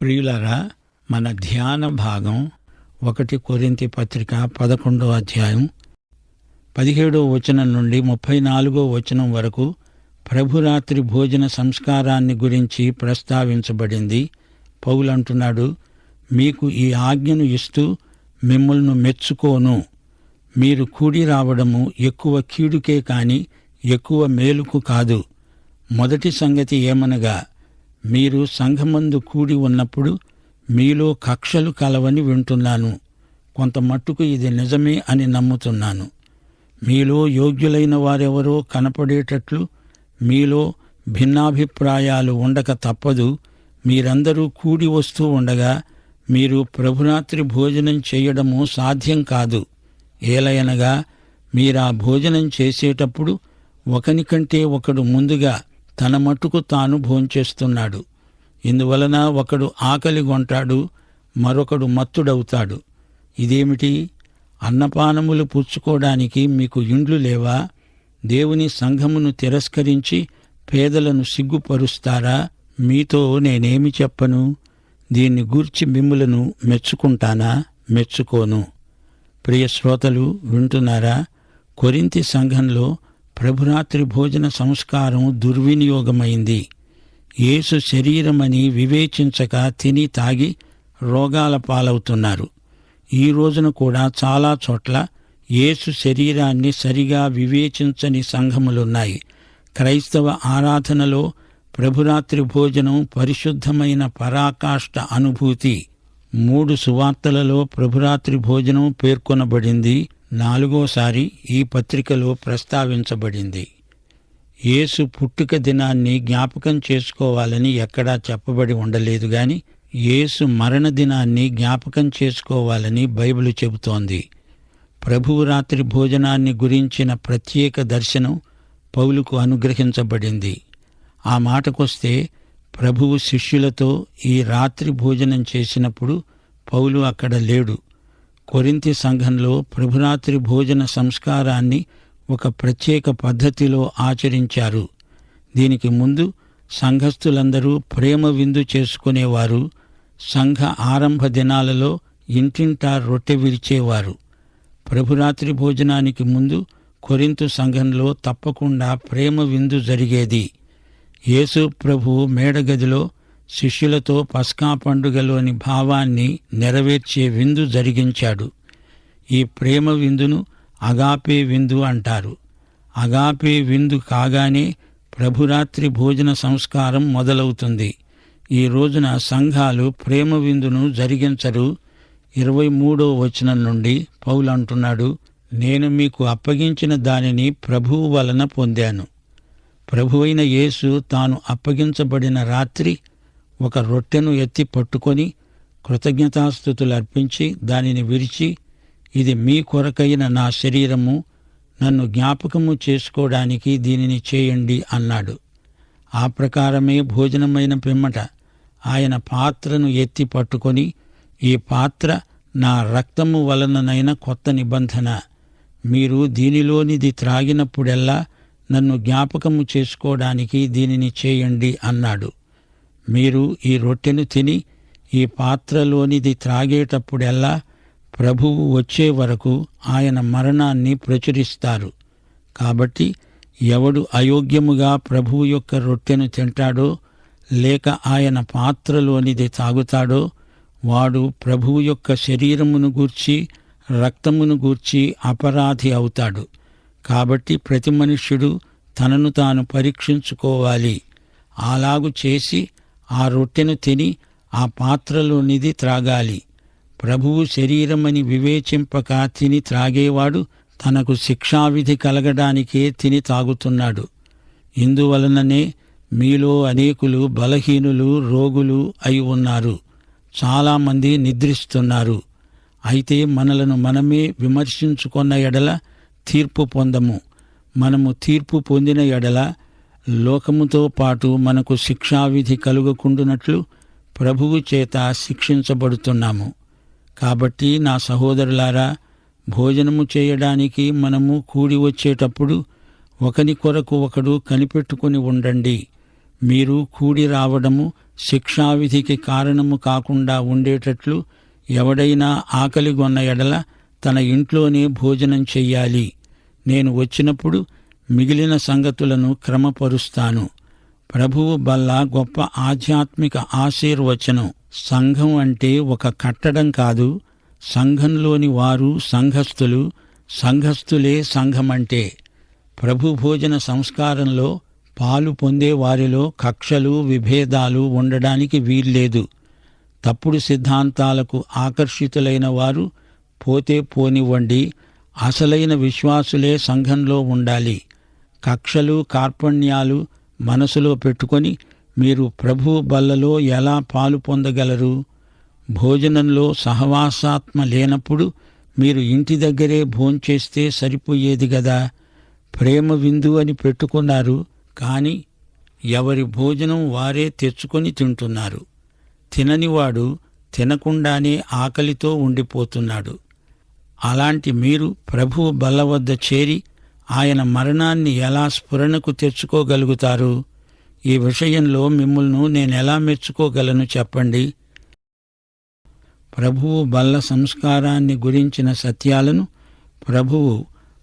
ప్రియులారా, మన ధ్యాన భాగం 1 కొరింథీ పత్రిక 11వ అధ్యాయం 17వ వచనం నుండి 34వ వచనం వరకు ప్రభురాత్రి భోజన సంస్కారాన్ని గురించి ప్రస్తావించబడింది. పౌలంటున్నాడు, మీకు ఈ ఆజ్ఞను ఇస్తూ మిమ్మల్ని మెచ్చుకోను. మీరు కూడి రావడము ఎక్కువ కీడుకే కాని ఎక్కువ మేలుకు కాదు. మొదటి సంగతి ఏమనగా, మీరు సంఘమందు కూడి ఉన్నప్పుడు మీలో కక్షలు కలవని వింటున్నాను. కొంత మట్టుకు ఇది నిజమే అని నమ్ముతున్నాను. మీలో యోగ్యులైన వారెవరో కనపడేటట్లు మీలో భిన్నాభిప్రాయాలు ఉండక తప్పదు. మీరందరూ కూడి వస్తూ ఉండగా మీరు ప్రభురాత్రి భోజనం చేయడము సాధ్యం కాదు. ఏలయనగా మీరా భోజనం చేసేటప్పుడు ఒకనికంటే ఒకడు ముందుగా తన మట్టుకు తాను భోంచేస్తున్నాడు. ఇందువలన ఒకడు ఆకలిగొంటాడు, మరొకడు మత్తుడవుతాడు. ఇదేమిటి? అన్నపానములు పుచ్చుకోవడానికి మీకు ఇండ్లు లేవా? దేవుని సంఘమును తిరస్కరించి పేదలను సిగ్గుపరుస్తారా? మీతో నేనేమి చెప్పను? దీన్ని గూర్చి మిమ్ములను మెచ్చుకుంటానా? మెచ్చుకోను. ప్రియ శ్రోతలు, వింటున్నారా? కొరింథీ సంఘంలో ప్రభురాత్రి భోజన సంస్కారం దుర్వినియోగమైంది. యేసు శరీరమని వివేచించక తిని తాగి రోగాల పాలవుతున్నారు. ఈ రోజున కూడా చాలా చోట్ల యేసు శరీరాన్ని సరిగా వివేచించని సంఘములున్నాయి. క్రైస్తవ ఆరాధనలో ప్రభురాత్రి భోజనం పరిశుద్ధమైన పరాకాష్ఠ అనుభూతి. 3 సువార్తలలో ప్రభురాత్రి భోజనం పేర్కొనబడింది. 4వసారి ఈ పత్రికలో ప్రస్తావించబడింది. యేసు పుట్టుక దినాన్ని జ్ఞాపకం చేసుకోవాలని ఎక్కడా చెప్పబడి ఉండలేదు గాని యేసు మరణ దినాన్ని జ్ఞాపకం చేసుకోవాలని బైబిలు చెబుతోంది. ప్రభువు రాత్రి భోజనాన్ని గురించిన ప్రత్యేక దర్శనం పౌలుకు అనుగ్రహించబడింది. ఆ మాటకొస్తే ప్రభువు శిష్యులతో ఈ రాత్రి భోజనం చేసినప్పుడు పౌలు అక్కడ లేడు. కొరింథీ సంఘంలో ప్రభురాత్రి భోజన సంస్కారాన్ని ఒక ప్రత్యేక పద్ధతిలో ఆచరించారు. దీనికి ముందు సంఘస్థులందరూ ప్రేమ విందు చేసుకునేవారు. సంఘ ఆరంభ దినాలలో ఇంటింటా రొట్టె విరిచేవారు. ప్రభురాత్రి భోజనానికి ముందు కొరింథు సంఘంలో తప్పకుండా ప్రేమ విందు జరిగేది. యేసు ప్రభువు మేడగదిలో శిష్యులతో పస్కా పండుగలోని భావాన్ని నెరవేర్చే విందు జరిగించాడు. ఈ ప్రేమ విందును అగాపే విందు అంటారు. అగాపే విందు కాగానే ప్రభురాత్రి భోజన సంస్కారం మొదలవుతుంది. ఈ రోజున సంఘాలు ప్రేమ విందును జరిగించరు. 23వ వచనం నుండి పౌలు అంటున్నాడు, నేను మీకు అప్పగించిన దానిని ప్రభువు వలన పొందాను. ప్రభువైన యేసు తాను అప్పగించబడిన రాత్రి ఒక రొట్టెను ఎత్తి పట్టుకొని కృతజ్ఞతాస్తుతులు అర్పించి దానిని విరిచి, ఇది మీ కొరకైన నా శరీరము, నన్ను జ్ఞాపకము చేసుకోవడానికి దీనిని చేయండి అన్నాడు. ఆ ప్రకారమే భోజనమైన పిమ్మట ఆయన పాత్రను ఎత్తి పట్టుకొని, ఈ పాత్ర నా రక్తము వలననైన కొత్త నిబంధన. మీరు దీనిలోనిది త్రాగినప్పుడెల్లా నన్ను జ్ఞాపకము చేసుకోవడానికి దీనిని చేయండి అన్నాడు. మీరు ఈ రొట్టెను తిని ఈ పాత్రలోనిది త్రాగేటప్పుడెల్లా ప్రభువు వచ్చే వరకు ఆయన మరణాన్ని ప్రచురిస్తారు. కాబట్టి ఎవడు అయోగ్యముగా ప్రభువు యొక్క రొట్టెను తింటాడో లేక ఆయన పాత్రలోనిది తాగుతాడో వాడు ప్రభువు యొక్క శరీరమును గూర్చి రక్తమును గూర్చి అపరాధి అవుతాడు. కాబట్టి ప్రతి మనుష్యుడు తనను తాను పరీక్షించుకోవాలి. అలాగు చేసి ఆ రొట్టెను తిని ఆ పాత్రలోనిది త్రాగాలి. ప్రభువు శరీరమని వివేచింపక తిని త్రాగేవాడు తనకు శిక్షావిధి కలగడానికే తిని తాగుతున్నాడు. ఇందువలననే మీలో అనేకులు బలహీనులు, రోగులు అయి ఉన్నారు. చాలామంది నిద్రిస్తున్నారు. అయితే మనలను మనమే విమర్శించుకొన్న ఎడల తీర్పు పొందము. మనము తీర్పు పొందిన ఎడల లోకముతో పాటు మనకు శిక్షావిధి కలుగకుండునట్లు ప్రభువు చేత శిక్షించబడుతున్నాము. కాబట్టి నా సహోదరులారా, భోజనము చేయడానికి మనము కూడి వచ్చేటప్పుడు ఒకని కొరకు ఒకడు కనిపెట్టుకుని ఉండండి. మీరు కూడి రావడము శిక్షావిధికి కారణము కాకుండా ఉండేటట్లు ఎవడైనా ఆకలిగొన్న ఎడల తన ఇంట్లోనే భోజనం చెయ్యాలి. నేను వచ్చినప్పుడు మిగిలిన సంగతులను క్రమపరుస్తాను. ప్రభువు బల్ల గొప్ప ఆధ్యాత్మిక ఆశీర్వచనం. సంఘం అంటే ఒక కట్టడం కాదు. సంఘంలోని వారు సంఘస్థులు, సంఘస్థులే సంఘమంటే. ప్రభు భోజన సంస్కారంలో పాలు పొందే వారిలో కక్షలు, విభేదాలు ఉండడానికి వీల్లేదు. తప్పుడు సిద్ధాంతాలకు ఆకర్షితులైన వారు పోతే పోనివ్వండి, అసలైన విశ్వాసులే సంఘంలో ఉండాలి. కక్షలు, కార్పణ్యాలు మనసులో పెట్టుకొని మీరు ప్రభువు బల్లలో ఎలా పాలు పొందగలరు? భోజనంలో సహవాసాత్మ లేనప్పుడు మీరు ఇంటి దగ్గరే భోంచేస్తే సరిపోయేది గదా. ప్రేమ విందు అని పెట్టుకున్నారు, కాని ఎవరి భోజనం వారే తెచ్చుకొని తింటున్నారు. తిననివాడు తినకుండానే ఆకలితో ఉండిపోతున్నాడు. అలాంటి మీరు ప్రభువు బల్ల వద్ద చేరి ఆయన మరణాన్ని ఎలా స్ఫురణకు తెచ్చుకోగలుగుతారు? ఈ విషయంలో మిమ్మల్ని నేనెలా మెచ్చుకోగలను చెప్పండి? ప్రభువు బల్ల సంస్కారాన్ని గురించిన సత్యాలను ప్రభువు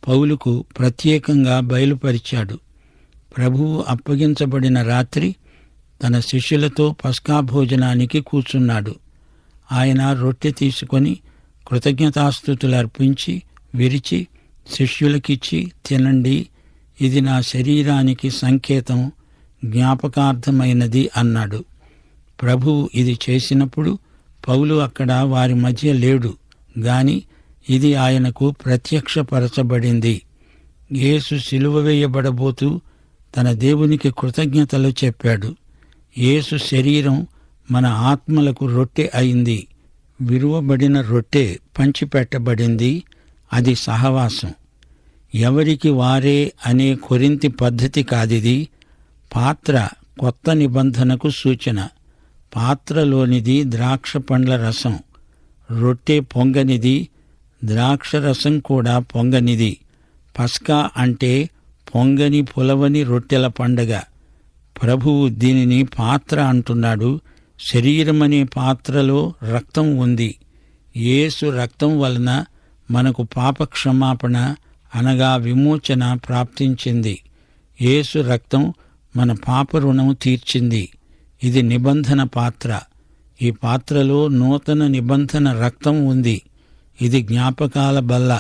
పౌలుకు ప్రత్యేకంగా బయలుపరిచాడు. ప్రభువు అప్పగించబడిన రాత్రి తన శిష్యులతో పస్కా భోజనానికి కూర్చున్నాడు. ఆయన రొట్టె తీసుకొని కృతజ్ఞతాస్తుతులర్పించి విరిచి శిష్యులకిచ్చి, తినండి, ఇది నా శరీరానికి సంకేతం, జ్ఞాపకార్థమైనది అన్నాడు. ప్రభువు ఇది చేసినప్పుడు పౌలు అక్కడ వారి మధ్య లేడు గాని ఇది ఆయనకు ప్రత్యక్షపరచబడింది. యేసు సిలువ వేయబడబోతూ తన దేవునికి కృతజ్ఞతలు చెప్పాడు. యేసు శరీరం మన ఆత్మలకు రొట్టె అయింది. విరువబడిన రొట్టె పంచిపెట్టబడింది. అది సహవాసం. ఎవరికి వారే అనే కొరింథీ పద్ధతి కాదిది. పాత్ర కొత్త నిబంధనకు సూచన. పాత్రలోనిది ద్రాక్ష పండ్ల రసం. రొట్టె పొంగనిది, ద్రాక్షరసం కూడా పొంగనిది. పస్కా అంటే పొంగని పులవని రొట్టెల పండగ. ప్రభువు దీనిని పాత్ర అంటున్నాడు. శరీరమనే పాత్రలో రక్తం ఉంది. యేసు రక్తం వలన మనకు పాపక్షమాపణ అనగా విమోచన ప్రాప్తించింది. యేసు రక్తం మన పాప రుణం తీర్చింది. ఇది నిబంధన పాత్ర. ఈ పాత్రలో నూతన నిబంధన రక్తం ఉంది. ఇది జ్ఞాపకాల బల్ల.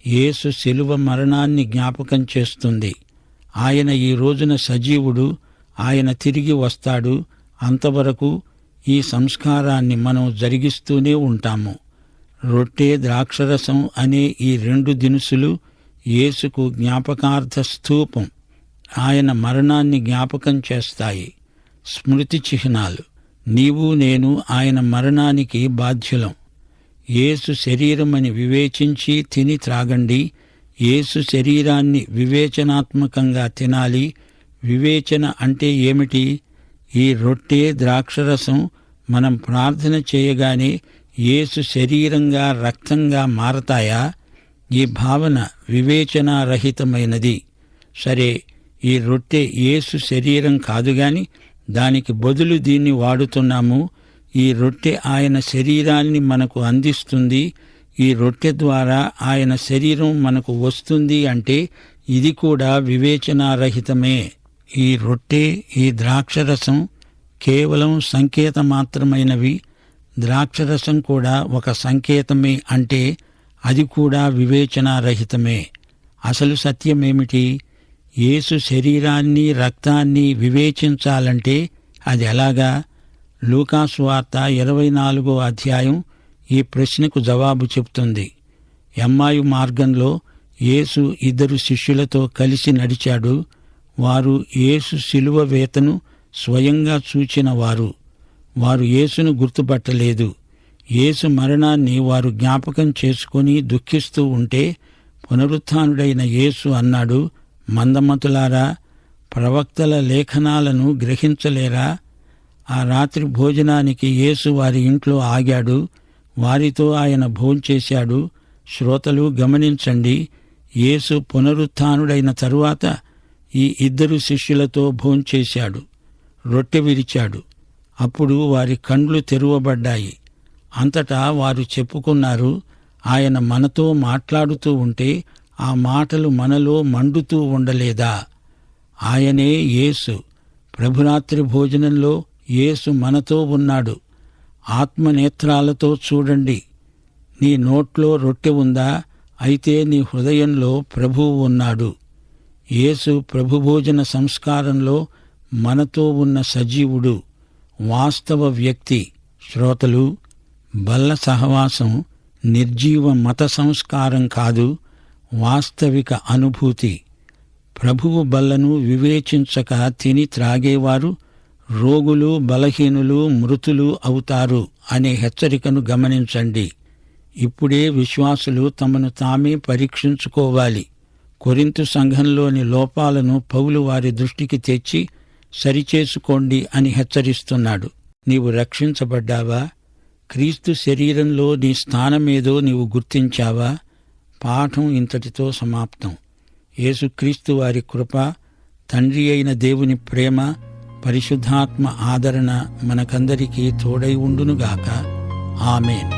యేసు శిలువ మరణాన్ని జ్ఞాపకం చేస్తుంది. ఆయన ఈ రోజున సజీవుడు. ఆయన తిరిగి వస్తాడు. అంతవరకు ఈ సంస్కారాన్ని మనం జరిగిస్తూనే ఉంటాము. రొట్టె, ద్రాక్షరసం అనే ఈ రెండు దినుసులు యేసుకు జ్ఞాపకార్థ స్తూపం. ఆయన మరణాన్ని జ్ఞాపకం చేస్తాయి. స్మృతి చిహ్నాలు. నీవు నేను ఆయన మరణానికి బాధ్యులం. యేసు శరీరమని వివేచించి తిని త్రాగండి. యేసు శరీరాన్ని వివేచనాత్మకంగా తినాలి. వివేచన అంటే ఏమిటి? ఈ రొట్టె, ద్రాక్షరసం మనం ప్రార్థన చేయగానే యేసు శరీరంగా, రక్తంగా మారతాయా? ఈ భావన వివేచనారహితమైనది. సరే, ఈ రొట్టె యేసు శరీరం కాదుగాని దానికి బదులు దీన్ని వాడుతున్నాము. ఈ రొట్టె ఆయన శరీరాన్ని మనకు అందిస్తుంది. ఈ రొట్టె ద్వారా ఆయన శరీరం మనకు వస్తుంది అంటే ఇది కూడా వివేచనారహితమే. ఈ రొట్టె, ఈ ద్రాక్షరసం కేవలం సంకేతమాత్రమైనవి. ద్రాక్షరసం కూడా ఒక సంకేతమే అంటే అది కూడా వివేచనారహితమే. అసలు సత్యమేమిటి? యేసు శరీరాన్ని, రక్తాన్ని వివేచించాలంటే అది ఎలాగా? లూకాసు వార్త 24వ అధ్యాయం ఈ ప్రశ్నకు జవాబు చెప్తుంది. ఎమ్మాయు మార్గంలో యేసు 2 శిష్యులతో కలిసి నడిచాడు. వారు యేసు శిలువ వేతను స్వయంగా చూచిన వారు. వారు యేసును గుర్తుపట్టలేదు. యేసు మరణాన్ని వారు జ్ఞాపకం చేసుకుని దుఃఖిస్తూ ఉంటే పునరుత్థానుడైన యేసు అన్నాడు, మందమతులారా, ప్రవక్తల లేఖనాలను గ్రహించలేరా? ఆ రాత్రి భోజనానికి యేసు వారి ఇంట్లో ఆగాడు. వారితో ఆయన భోంచేశాడు. శ్రోతలు గమనించండి, యేసు పునరుత్థానుడైన తరువాత ఈ 2 శిష్యులతో భోంచేశాడు. రొట్టె విరిచాడు. అప్పుడు వారి కండ్లు తెరువబడ్డాయి. అంతటా వారు చెప్పుకున్నారు, ఆయన మనతో మాట్లాడుతూ ఉంటే ఆ మాటలు మనలో మండుతూ ఉండలేదా? ఆయనే యేసు. ప్రభురాత్రి భోజనంలో యేసు మనతో ఉన్నాడు. ఆత్మనేత్రాలతో చూడండి. నీ నోట్లో రొట్టె ఉందా? అయితే నీ హృదయంలో ప్రభువు ఉన్నాడు. యేసు ప్రభుభోజన సంస్కారంలో మనతో ఉన్న సజీవుడు, వాస్తవ వ్యక్తి. శ్రోతలు, బల్ల సహవాసం నిర్జీవ మత సంస్కారం కాదు, వాస్తవిక అనుభూతి. ప్రభువు బల్లను వివేచించక తిని త్రాగేవారు రోగులు, బలహీనులు, మృతులు అవుతారు అనే హెచ్చరికను గమనించండి. ఇప్పుడే విశ్వాసులు తమను తామే పరీక్షించుకోవాలి. కొరింథు సంఘంలోని లోపాలను పౌలు వారి దృష్టికి తెచ్చి సరిచేసుకోండి అని హెచ్చరిస్తున్నాడు. నీవు రక్షించబడ్డావా? క్రీస్తు శరీరంలో నీ స్థానమేదో నీవు గుర్తించావా? పాఠం ఇంతటితో సమాప్తం. యేసుక్రీస్తు వారి కృప, తండ్రి అయిన దేవుని ప్రేమ, పరిశుద్ధాత్మ ఆదరణ మనకందరికీ తోడై ఉండునుగాక. ఆమేన్.